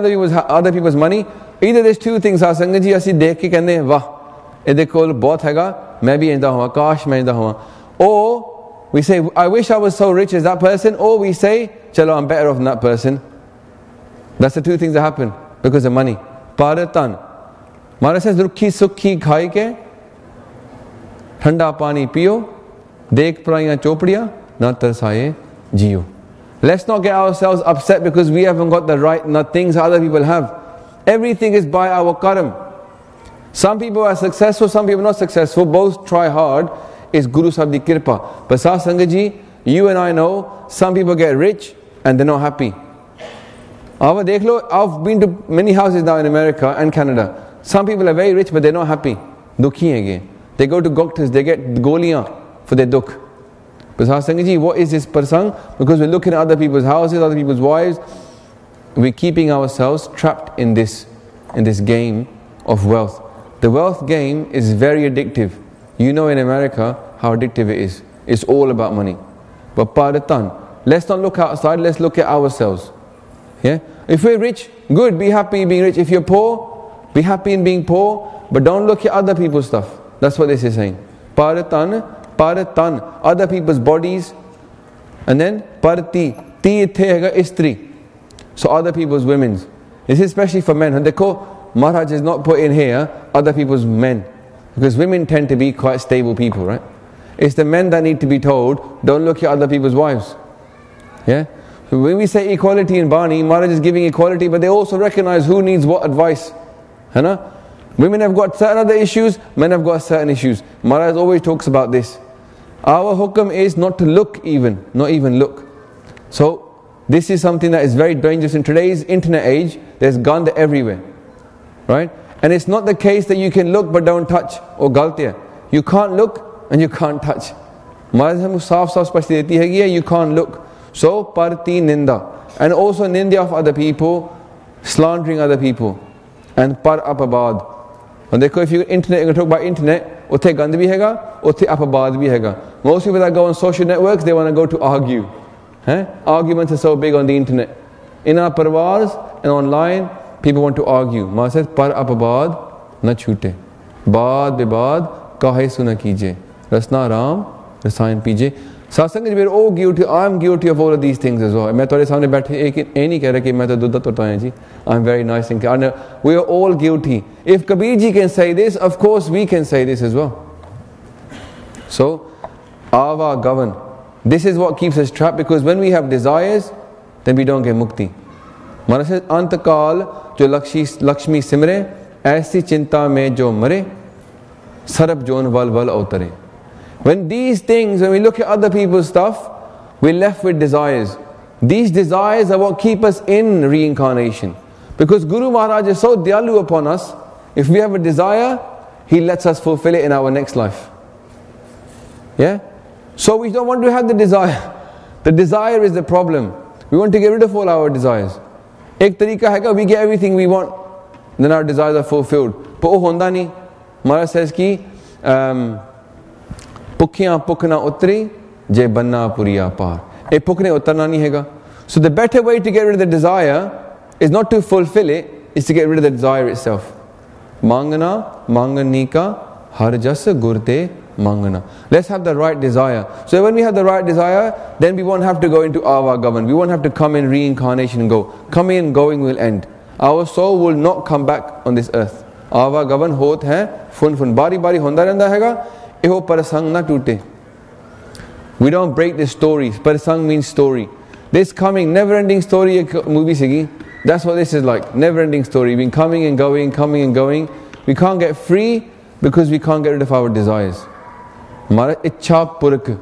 Speaker 2: other people's money. Either there's two things ਆ ਸੰਗਤ ਜੀ ਅਸੀਂ ਦੇਖ ਕੇ ਕਹਿੰਦੇ ਵਾਹ ਇਹਦੇ ਕੋਲ ਬਹੁਤ ਹੈਗਾ ਮੈਂ ਵੀ ਇੰਦਾ ਹੋਵਾਂ ਕਾਸ਼ ਮੈਂ ਇੰਦਾ ਹੋਵਾਂ. Or we say I wish I was so rich as that person. Or we say chalo I'm better off than that person. That's the two things that happen because of money. Paratan. Maharaj says rukhi sukhi khai ke thanda pani piyo dekh praiyan chopdiya na tarsaye jiyo. Let's not get ourselves upset because we haven't got the right things other people have. Everything is by our karam. Some people are successful, some people are not successful. Both try hard. It's Guru Sahib di kirpa. But Sah Sangat ji, you and I know some people get rich and they're not happy. I've been to many houses now in America and Canada. Some people are very rich but they're not happy. Dukhi hai. They go to doctors, they get goliyan for their dukh. But Sah Sangat ji, what is this prasang? Because we're looking at other people's houses, other people's wives. We're keeping ourselves trapped in this game of wealth. The wealth game is very addictive. You know in America how addictive it is. It's all about money. But Paratan, let's not look outside, let's look at ourselves. Yeah? If we're rich, good, be happy being rich. If you're poor, be happy in being poor, but don't look at other people's stuff. That's what this is saying. Paratan, other people's bodies. And then parti, ti ithe hega istri. So other people's women's. This is especially for men. And dekho, Maharaj is not put in here other people's men. Because women tend to be quite stable people, right? It's the men that need to be told, don't look at other people's wives. Yeah? So when we say equality in Bani, Maharaj is giving equality, but they also recognize who needs what advice. Women have got certain other issues, men have got certain issues. Maharaj always talks about this. Our hukam is not to look even, not even look. So this is something that is very dangerous in today's internet age. There's ganda everywhere, right? And it's not the case that you can look but don't touch or galtiya. You can't look and you can't touch. Maharaj hamu saaf spashti deti hai you can't look. So parti ninda, and also ninda of other people, slandering other people. And par apabad. And देखो, if you internet, you're going to talk about internet, उत्थे गंद भी हैगा, उत्थे अपवाद भी हैगा. Most people that go on social networks, they want to go to argue. Arguments are so big on the internet. In our parvars and online, people want to argue. Maharaj says, par apabad na chute. Baad bibad kahe suna kije. Rasna ram, rasayan pije. satsang we're all guilty. I'm guilty of all of these things as well. मैं तुम्हारे सामने बैठे एक नहीं कह रहा कि मैं तो दूध तोड़ता हूँ जी. I'm very nice and we are all guilty. If Kabir ji can say this, of course we can say this as well. So, ava govern. This is what keeps us trapped, because when we have desires, then we don't get mukti. Maharaj says, Antakal jo Lakshmi simre, aisi chinta mein jo mare, sarab jon val val avtare. When these things, when we look at other people's stuff, we're left with desires. These desires are what keep us in reincarnation. Because Guru Maharaj is so diyalu upon us, if we have a desire, he lets us fulfill it in our next life. Yeah? So we don't want to have the desire. The desire is the problem. We want to get rid of all our desires. Ek tarika hai, we get everything we want, then our desires are fulfilled. But oh honda nahi. Maharaj says ki Pukhiyan pukna utri, je banna puriya par. A pukne utarna nahi hega. So the better way to get rid of the desire is not to fulfill it, is to get rid of the desire itself. Mangana, manganika, harjas gurte mangana. Let's have the right desire. So when we have the right desire, then we won't have to go into ava govern. We won't have to come in reincarnation and go. Coming and going will end. Our soul will not come back on this earth. Ava govern hot hai, fun fun. Bari bari honda rehda hega. Eho parasang na tute. We don't break the stories. Parasang means story. This coming, never-ending story movie sigi. That's what this is like. Never-ending story. We've been coming and going, coming and going. We can't get free because we can't get rid of our desires. Mara ichha purak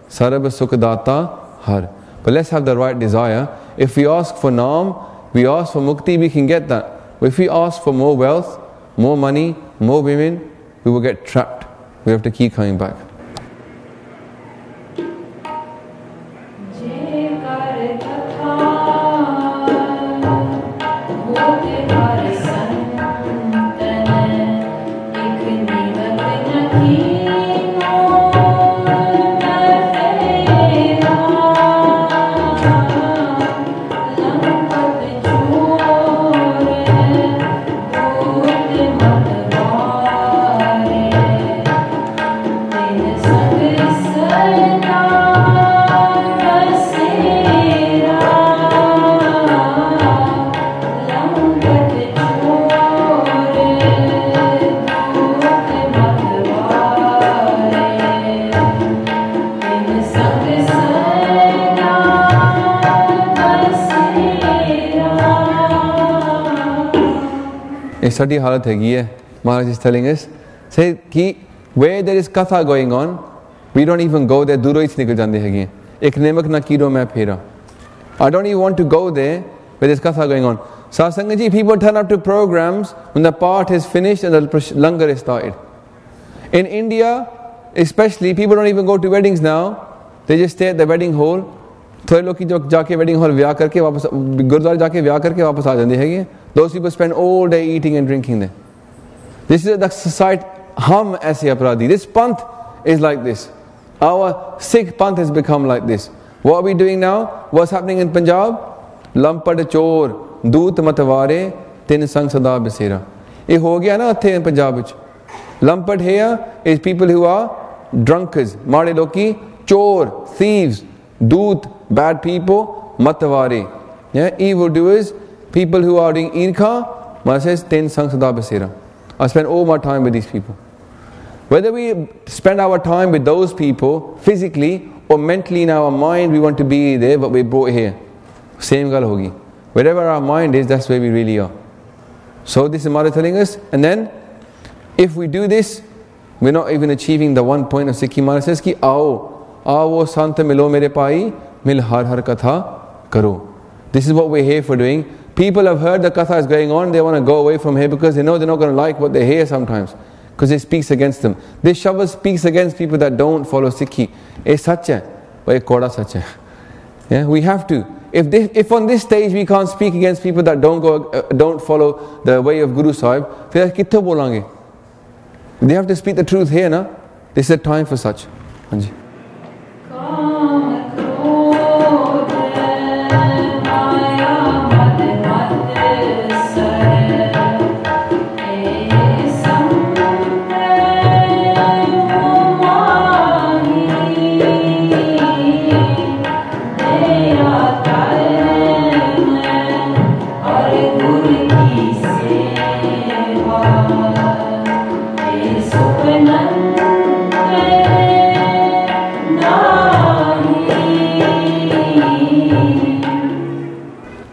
Speaker 2: sarab sukh data har. But let's have the right desire. If we ask for naam, we ask for mukti, we can get that. But if we ask for more wealth, more money, more women, we will get trapped. We have to keep coming back. Study halat hai. Maharaj is telling us, say ki where there is katha going on, we don't even go there. Duro hi nikal jande hai. Ek nemak na kiro main phera. I don't even want to go there where there's katha going on. Satsangaji, people turn up to programs when the part is finished and the langar is started. In India, especially, people don't even go to weddings now. They just stay at the wedding hall. थोड़े लोग की जो जाके wedding hall व्याह करके वापस गुरुद्वारे जाके व्याह करके वापस आ जाते हैं. Those people spend all day eating and drinking there. This is the society. Hum Aise Apradi. This panth is like this. Our Sikh panth has become like this. What are we doing now? What's happening in Punjab? Lampad chor, doot matware, tin sang sada bisera. It ho gaya na in Punjab vich. Lampad here is people who are drunkards, maade loki, chor, thieves, doot, bad people, matware, yeah, evil doers, people who are doing irkha. Maharaj says, ten sang sada basera. I spend all my time with these people. Whether we spend our time with those people physically or mentally in our mind, we want to be there, but we brought here. Same gal hogi. Wherever our mind is, that's where we really are. So this is Maharaj telling us. And then, if we do this, we're not even achieving the one point of Sikhi. Maharaj says ki Aao Sant milo mere pai, mil har har katha karo. This is what we're here for doing. People have heard the katha is going on, they want to go away from here because they know they're not going to like what they hear sometimes. Because it speaks against them. This Shabad speaks against people that don't follow Sikhi. It's such a, but koda such a. Yeah, we have to. If on this stage we can't speak against people that don't follow the way of Guru Sahib, then kithe bolange? They have to speak the truth here, na? This is a time for such. Anji.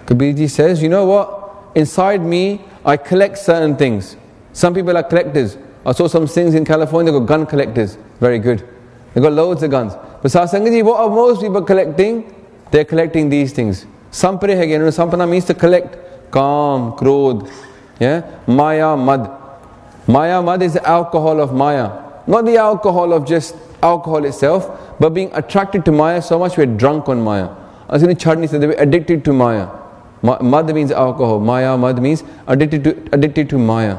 Speaker 2: Kabir ji says, you know what? Inside me, I collect certain things. Some people are collectors. I saw some things in California, they got gun collectors. Very good. They got loads of guns. But Satsangaji, what are most people collecting? They're collecting these things. Sampare hai, sampana means to collect. Kam, krodh, yeah? Maya, mad. Maya, mad is the alcohol of Maya. Not the alcohol of just alcohol itself, but being attracted to Maya so much we're drunk on Maya. As in Chardni said, they were addicted to Maya. Mad means alcohol. Maya, mad means addicted to Maya.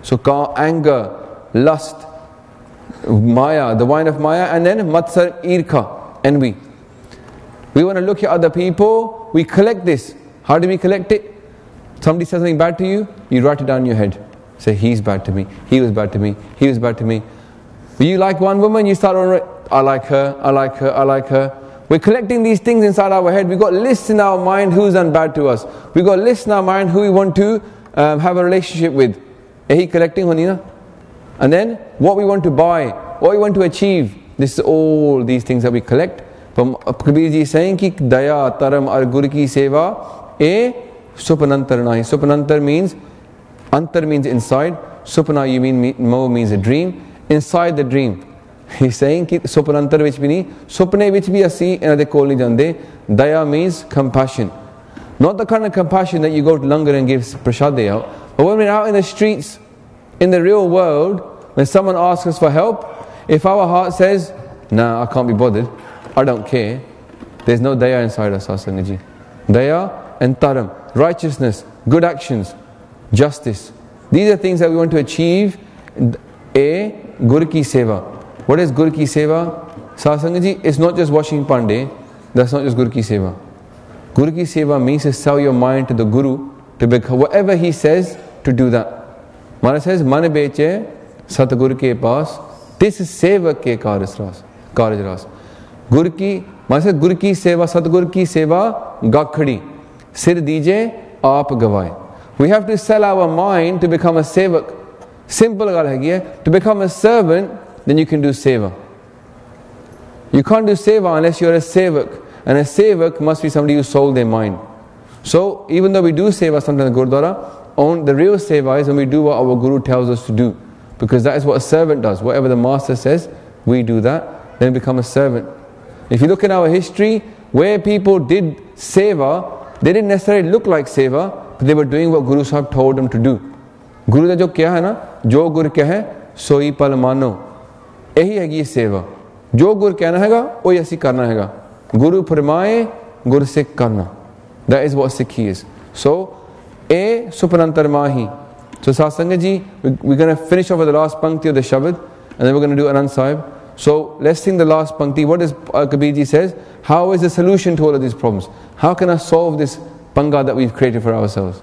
Speaker 2: So anger, lust, Maya, the wine of Maya, and then matsar, irka, envy. We want to look at other people, we collect this. How do we collect it? Somebody says something bad to you, you write it down in your head. Say, he's bad to me, he was bad to me, he was bad to me. You like one woman, you start on, I like her, I like her, I like her. We're collecting these things inside our head. We've got lists in our mind who's done bad to us. We've got lists in our mind who we want to have a relationship with. Yahi collecting honi na? And then what we want to buy, what we want to achieve. This is all these things that we collect. Kabir ji is saying ki daya, taram ar gur ki seva e supanantar nahi. Supanantar means, antar means inside. Supana you mean, mo means a dream. Inside the dream. He's saying ki supanantar vich bhi nahi, supne vich bhi asi enade kol nahi jande. Daya means compassion. Not the kind of compassion that you go to langar and give prashade out. But when we're out in the streets, in the real world, when someone asks us for help, if our heart says, nah, I can't be bothered, I don't care, there's no daya inside us, Satsangaji. Daya and taram, righteousness, good actions, justice. These are things that we want to achieve. A gur ki seva. What is gur ki seva? Satsangaji, it's not just washing pande. That's not just gur ki seva. Gur ki seva means to sell your mind to the guru, to become whatever he says, to do that. Mara says, man beche satgur ke paas, tis sevak ke karaj ras. Gur ki, Mara says, gur ki seva, satgur ki seva, gakhadi. Sir dije, aap gavaye. We have to sell our mind to become a sevak. Simple gal hai, to become a servant, then you can do seva. You can't do seva unless you're a sevak. And a sevak must be somebody who sold their mind. So, even though we do seva sometimes in Gurdwara, the real seva is when we do what our Guru tells us to do. Because that is what a servant does. Whatever the master says, we do that, then become a servant. If you look in our history, where people did seva, they didn't necessarily look like seva, but they were doing what Guru Sahib told them to do. Guru da jo kya hai na, jo gur kahe, soi pal mano. Ehi hai ye seva. Jo gur kehna haiga, ohi asi karna haiga. Guru farmaye, gur se karna. That is what Sikhi is. So, A Supanantar Mahi. So Satsangaji, we're going to finish off with the last pankti of the Shabad, and then we're going to do Anand Sahib. So let's sing the last pankti. What does Kabir ji says? How is the solution to all of these problems? How can I solve this panga that we've created for ourselves?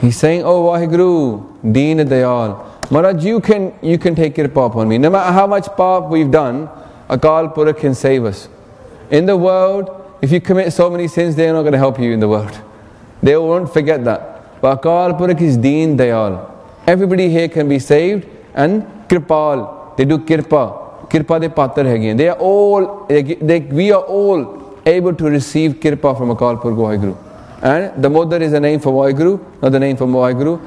Speaker 2: He's saying, oh Vaheguru, Deen Dayal. Maharaj, you can take kirpa upon me. No matter how much paap we've done, Akal Purakh can save us. In the world, if you commit so many sins, they're not going to help you in the world. They won't forget that. But Akal Purakh is Deen Dayal. Everybody here can be saved, and Kripal, they do kirpa. Kirpa de patar hai. They are all, we are all able to receive kirpa from Akal Purakh Vaheguru. And the Modar is a name for Vaheguru, not the name for Vaheguru.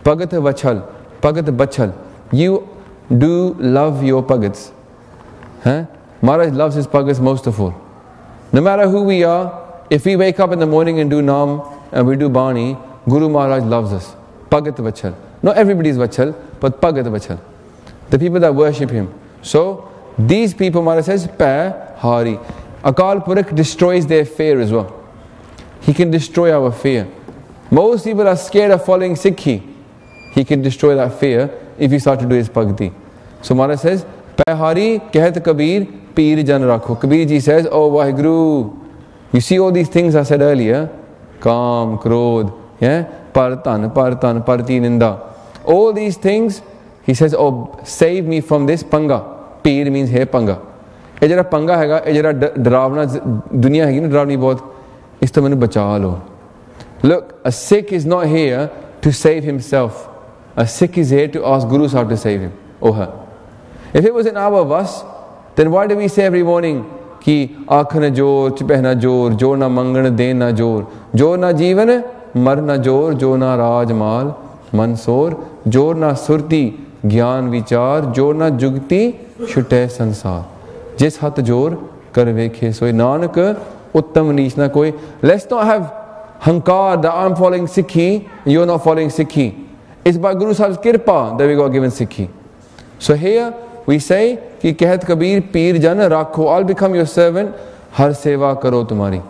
Speaker 2: Bhagat Vachal, Bhagat Bachal. You do love your Bhagats. Maharaj loves his Bhagats most of all. No matter who we are, if we wake up in the morning and do Nam and we do Bani, Guru Maharaj loves us. Bhagat Vachal. Not everybody is Vachal, but Bhagat Vachal. The people that worship him. So, these people, Maharaj says, Pa Hari. Akal Purakh destroys their fear as well. He can destroy our fear. Most people are scared of following Sikhi. He can destroy that fear if you start to do his bhakti. So Maharaj says, Pehari Kehat Kabir Peer Jan Rakho. Kabir ji says, oh Vaheguru, you see all these things I said earlier, Kam, Krodh, yeah, Partan, Parti Ninda. All these things, he says, oh, save me from this panga. Peer means hey panga. ये जरा पंगा हैगा, ये जरा डरावना दुनिया हैगी ना, डरावनी बहुत, इस तो मैंने बचा लो. Look, a Sikh is not here to save himself. A Sikh is here to ask Guru Sahib to save him or her. If it was in our us, then why do we say every morning कि आँख न जोर, चिपहना जोर, जोर ना मंगन दे ना जोर, जोर ना जीवन मर ना जोर, जोर ना राज माल मनसोर, जोर ना सुरती ज्ञान विचार, जोर ना जुगती छुटे संसार. जिस हथ जोर कर वेखे सोए, नानक उत्तम नीच ना कोई. Let's not have hankar that I'm following Sikhi, you're not following Sikhi. It's by Guru Sahib's kirpa that we got given Sikhi. So here we say कि कहत कबीर पीर जन राखो, I'll become your servant, हर सेवा करो तुम्हारी.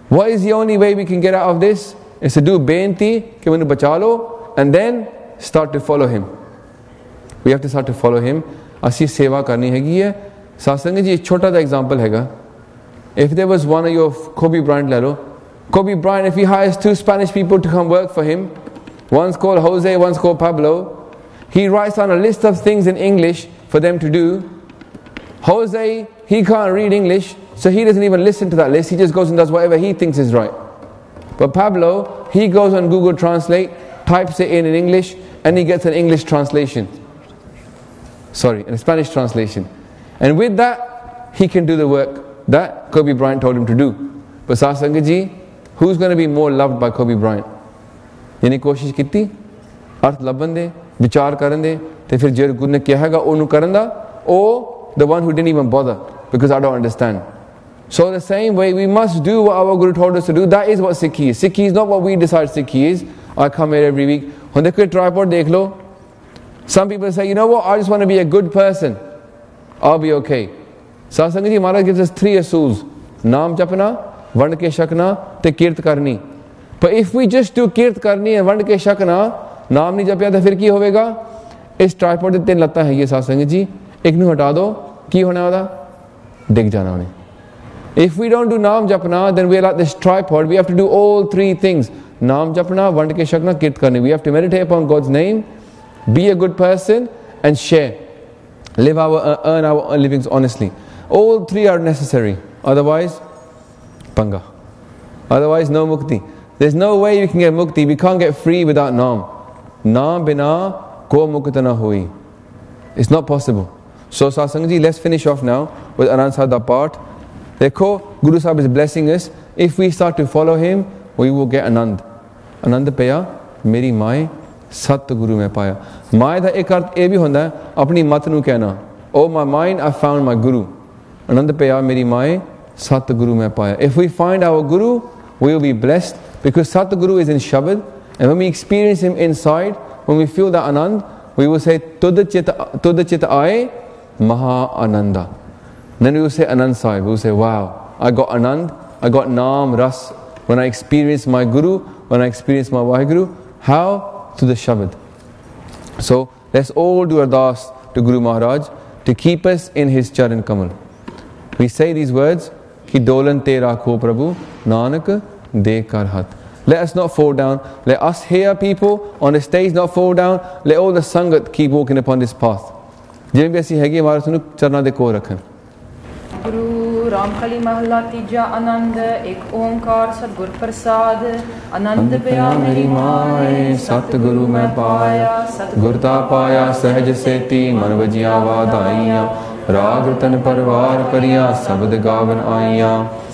Speaker 2: What is the only way we can get out of this? Is to do बेनती कि मैंने बचा लो, and then start to follow him. We have to start to follow him. असी सेवा करनी हैगी है. सासंग जी एक छोटा सा एग्जांपल हैगा. If there was one of your Kobe Bryant ले लो, Kobe Bryant, if he hires 2 Spanish people to come work for him, one's called Jose, one's called Pablo, he writes down a list of things in English for them to do. Jose, he can't read English, so he doesn't even listen to that list. He just goes and does whatever he thinks is right. But Pablo, he goes on Google Translate, types it in English, and he gets an English translation. Sorry, a Spanish translation. And with that, he can do the work that Kobe Bryant told him to do. But Satsanga ji, who's going to be more loved by Kobe Bryant? यानी कोशिश की अर्थ लभन दे, विचार करन दे, ते फिर जो गुरु ने कहा है ओनू करन दा, or the one who didn't even bother because I don't understand. So the same way we must do what our Guru told us to do. That is what Sikhi is. Sikhi is not what we decide Sikhi is. I come here every week. On the tripod dekh lo. Some people say, you know what, I just want to be a good person. I'll be okay. Satsang ji Maharaj gives us 3 asools. Naam japna, vand ke shakna, te kirt karni. But if we just do kirt karni and vand ke shakna, naam nahi japya, to fir ki hovega? Is tripod de 3 latta hai ye Satsang ji. Ek nu hata do, ki hona wada? Dig jana hone. If we don't do naam japna, then we're like this tripod. We have to do all 3 things. Naam japna, vand ke shakna, kirt karni. We have to meditate upon God's name, be a good person, and share. Earn our livings honestly. All 3 are necessary. Otherwise, panga. Otherwise, no mukti. There's no way you can get mukti. We can't get free without naam. Naam bina ko mukta na hui. It's not possible. So Satsang ji, let's finish off now with Anand Sahib part. Dekho, Guru Sahib is blessing us. If we start to follow him, we will get Anand. Anand paya, meri mai, Sat Guru mein paya. Mai da ek arth eh bhi honda hai, apni mat nu kehna. Oh my mind, I found my Guru. Anand paya, meri mai, Sat Guru mein paya. If we find our Guru, we will be blessed because Sat Guru is in Shabad. And when we experience him inside, when we feel that Anand, we will say, Tud chit aaye, Maha Ananda. Then we will say Anand Sahib. We will say, wow, I got Anand, I got Naam, Ras. When I experience my Guru, when I experience my Vaheguru, how? To the Shabad. So let's all do ardas to Guru Maharaj to keep us in his Charan Kamal. We say these words, Ki dolan te rakho Prabhu, Nanak de kar hath. Let us not fall down. Let us here people on the stage not fall down. Let all the Sangat keep walking upon this path. जिन्हें भी ऐसी हैगी हमारे सुनो चरणा दे को रखें.
Speaker 3: गुरु रामकली महला तीजा आनंद एक ओंकार सतगुर प्रसाद आनंद पया मेरी माए
Speaker 2: सतगुरु मैं पाया गुरता पाया सहज सेती मन वजिया वाधाइया राग रतन परवार परिया शब्द गावन आइया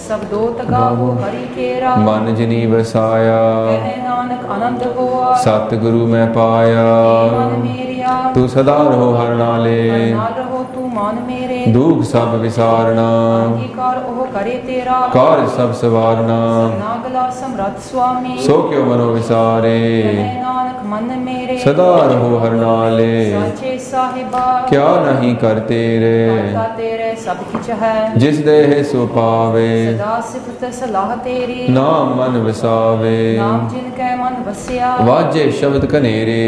Speaker 3: सब दोत गावो हरि केरा
Speaker 2: मन जिनी वसाया
Speaker 3: नानक आनंद होआ
Speaker 2: सतगुरु मैं पाया तू सदा रहो हर नाले
Speaker 3: मान मेरे
Speaker 2: दुख सब विसारना
Speaker 3: अंगीकार ओह करे तेरा
Speaker 2: कार्य सब सवारना
Speaker 3: नागला सम्राट स्वामी
Speaker 2: सो क्यों मनो विसारे
Speaker 3: नानक मन मेरे
Speaker 2: सदा रहो हर नाले
Speaker 3: साचे साहिबा
Speaker 2: क्या नहीं कर तेरे
Speaker 3: सब कुछ है
Speaker 2: जिस देह सो पावे
Speaker 3: सदा सिफत सलाह तेरी
Speaker 2: नाम मन वसावे
Speaker 3: नाम जिनके मन बसिया
Speaker 2: वाजे शब्द कनेरे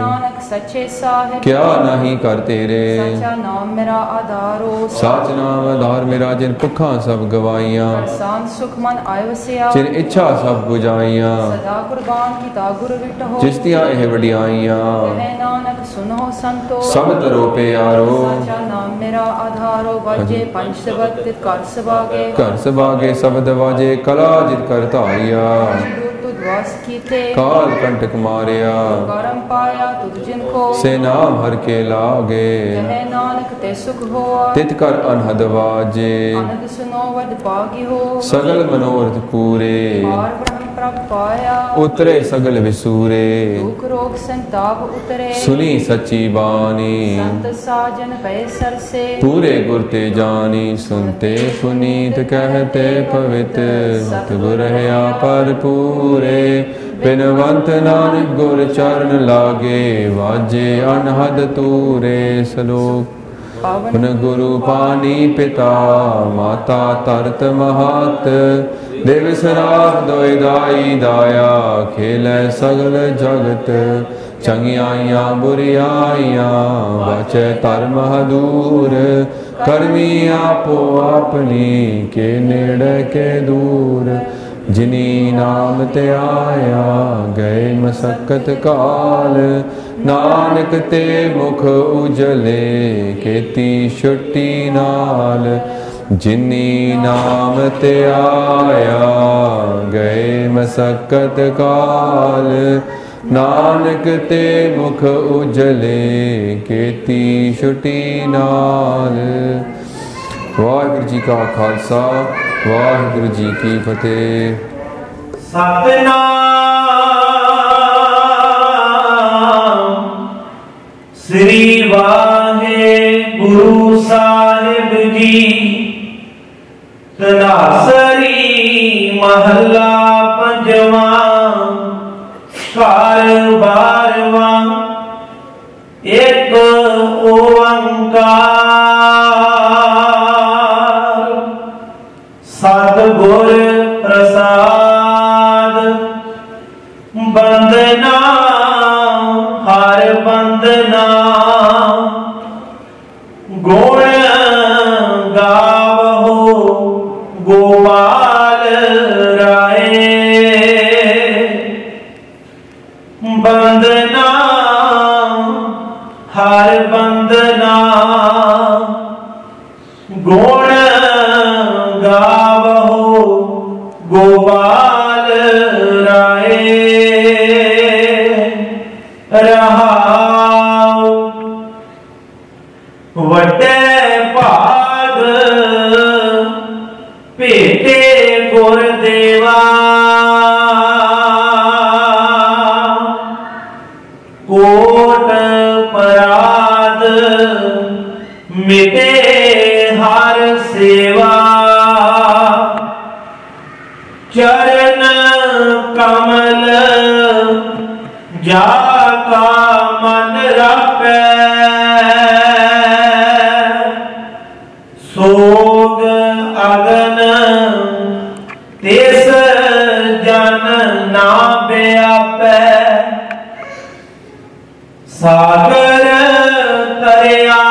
Speaker 3: नानक सच्चे साहिब
Speaker 2: क्या नहीं कर तेरे
Speaker 3: सच्चा नाम मेरा मेरा आधारो
Speaker 2: साच नाम आधार मेरा जिन भुखा सब गवाइया
Speaker 3: शांत सुख मन आय वसिया
Speaker 2: जिन इच्छा सब बुझाइया
Speaker 3: सदा कुर्बान की तागुर विट हो
Speaker 2: जिस दिया एह वडियाइया
Speaker 3: कहे नानक सुनो संतो
Speaker 2: सब तरो प्यारो
Speaker 3: साचा नाम मेरा आधारो वाजे पंच शब्द कर सबागे
Speaker 2: घर सबागे शब्द वाजे कला जित कर धारिया
Speaker 3: वास कीते
Speaker 2: काल कंटक मारिया
Speaker 3: करम पाया तुझ जिनको
Speaker 2: से नाम हर के लागे
Speaker 3: कहे नानक ते सुख होआ
Speaker 2: तित कर अनहद वाजे
Speaker 3: आनंद सुनो वड पागी हो
Speaker 2: सगल मनोरथ पूरे
Speaker 3: पार ब्रह्म प्राप्त पाया
Speaker 2: उतरे सगल विसूरे
Speaker 3: दुख रोग संताप उतरे
Speaker 2: सुनी सच्ची बानी
Speaker 3: संत साजन भय सरसे
Speaker 2: पूरे गुर ते जानी सुनते पुनीत कहते पवित्र सतगुर है पर पूरे बिनवंत नानक गुर चरण लागे वाजे अनहद तूरे सलोक पुन गुरु पानी पिता माता तरत महत देव सराफ दोय दाई दाया खेलै सगल जगत चंगियाइयां बुरियाइयां वाचे धर्म दूर करमी आपो अपनी के नेड़े के दूर जिनी नाम ते आया गए मसक्कत काल नानक ते मुख उजले केती छुट्टी नाल जिनी नाम ते आया गए मसक्कत काल नानक ते मुख उजले केती छुट्टी नाल। वाहिगुरू जी का खालसा वाहिगुरू जी की फतेह।
Speaker 4: सतनाम श्री वाहिगुरू साहिब जी। तनासरी महला पंजवा कार बारवा एक ओंकार सतगुर प्रसाद। बंदना हर बंदना गुण गावहो गोपाल राय। बंदना हर बंदना गुण गावहो गोपाल राय। रहाओ वटे भाग भेटे गुरदेवा। कोट पराध मिटे हर सेवा। चरण कमल जाका मन रापै। सोग अगन तिस जन ना व्यापै। सागर तरिया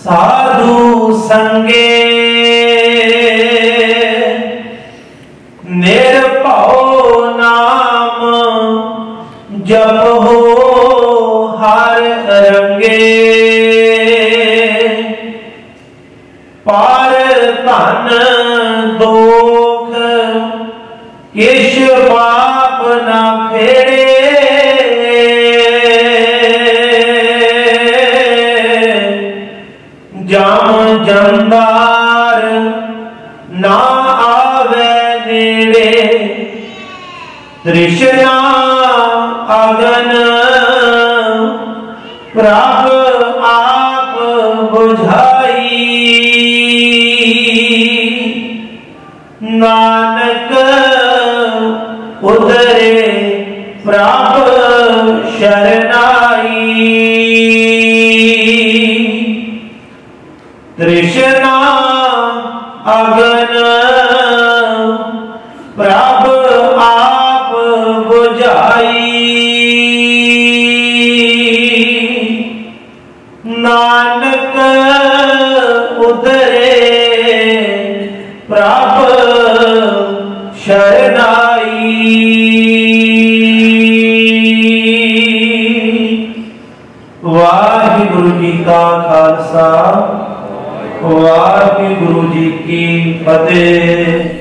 Speaker 4: साधु संगे। निर्भौ नाम जपो हर रंगे। पार धन दोख किश पाप ना फेरे। जाम जंदार ना आवे नेड़े। तृष्णा अगन प्रभ आप बुझाई। नानक उदरे प्रभ शरणाई। तृष्णा अगन प्रभ आप बुझाई। ना खालसा वाहिगुरु जी की फतेह।